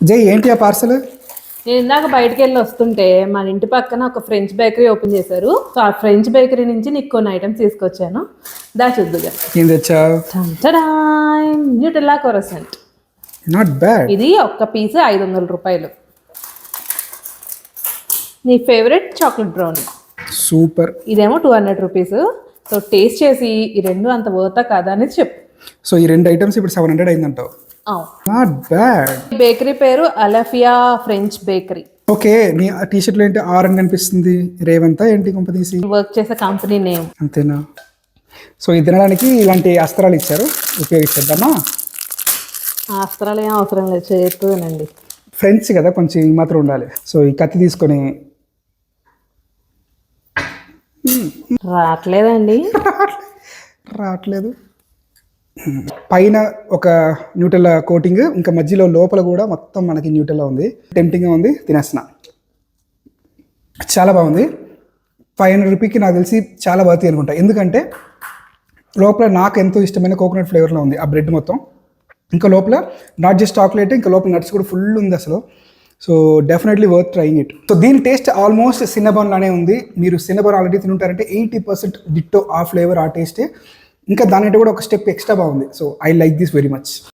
జై ఏంటి ఆ పార్సల్? నేను ఇందాక బయటకు వెళ్ళి వస్తుంటే మన ఇంటి పక్కన ఒక ఫ్రెంచ్ బేకరీ ఓపెన్ చేశారు. సో ఆ ఫ్రెంచ్ బేకరీ నుంచి నీకు కొన్ని ఐటమ్స్ తీసుకొచ్చాను. దా చూద్దుగా. ఏం తెచ్చావు? Nutella croissant. Not bad. ఇది ఒక్క పీస్ 500 రూపాయలు. నీ ఫేవరెట్ చాక్లెట్ బ్రౌనీ. సూపర్. ఇదేమో 200 రూపీస్. సో టేస్ట్ చేసి ఈ రెండు అంత వర్తా కాదా అనేది చెప్పు. సో ఈ రెండు ఐటమ్స్ ఇప్పుడు 700 అయిందంటావు? Not bad. బేకరీ పేరు అలఫియా ఫ్రెంచ్ బేకరీ. ఓకే, నీ టీ షర్ట్లో ఏంటి ఆర్ అని కనిపిస్తుంది? రేవంతా ఏంటి కంపెనీసి? వర్క్ చేసే కంపెనీ నేమ్. అంతేనా? సో ఇది తినడానికి ఇలాంటి అస్త్రాలు ఇచ్చారు, ఉపయోగించేద్దామా? ఆ అస్త్రాలు ఏం అవసరం లేదు, చేస్తుందండి. ఫ్రెండ్స్ కదా, కొంచెం ఈ మాత్రం ఉండాలి. సో ఈ కత్తి తీసుకొని రావట్లేదండి. రావట్లేదు. పైన ఒక న్యూటెల్లా కోటింగ్, ఇంకా మధ్యలో లోపల కూడా మొత్తం మనకి న్యూటెల్లా ఉంది. టెంప్టింగ్గా ఉంది, తినేస్తున్నా. చాలా బాగుంది. 500 రూపీకి నాకు తెలిసి చాలా బాగుంది అనుకుంటా. ఎందుకంటే లోపల నాకు ఎంతో ఇష్టమైన కోకోనట్ ఫ్లేవర్లో ఉంది ఆ బ్రెడ్ మొత్తం. ఇంకా లోపల నాట్ జస్ట్ చాక్లెట్, ఇంకా లోపల నట్స్ కూడా ఫుల్ ఉంది అసలు. So definitely worth trying it. So దీని టేస్ట్ ఆల్మోస్ట్ సిన్నబాన్ లానే ఉంది. మీరు సిన్నబాన్ ఆల్రెడీ తింటారంటే 80% డిట్టో ఆ ఫ్లేవర్, ఆ టేస్టే. ఇంకా దానింటే కూడా ఒక స్టెప్ ఎక్స్ట్రా బాగుంది. So I like this very much.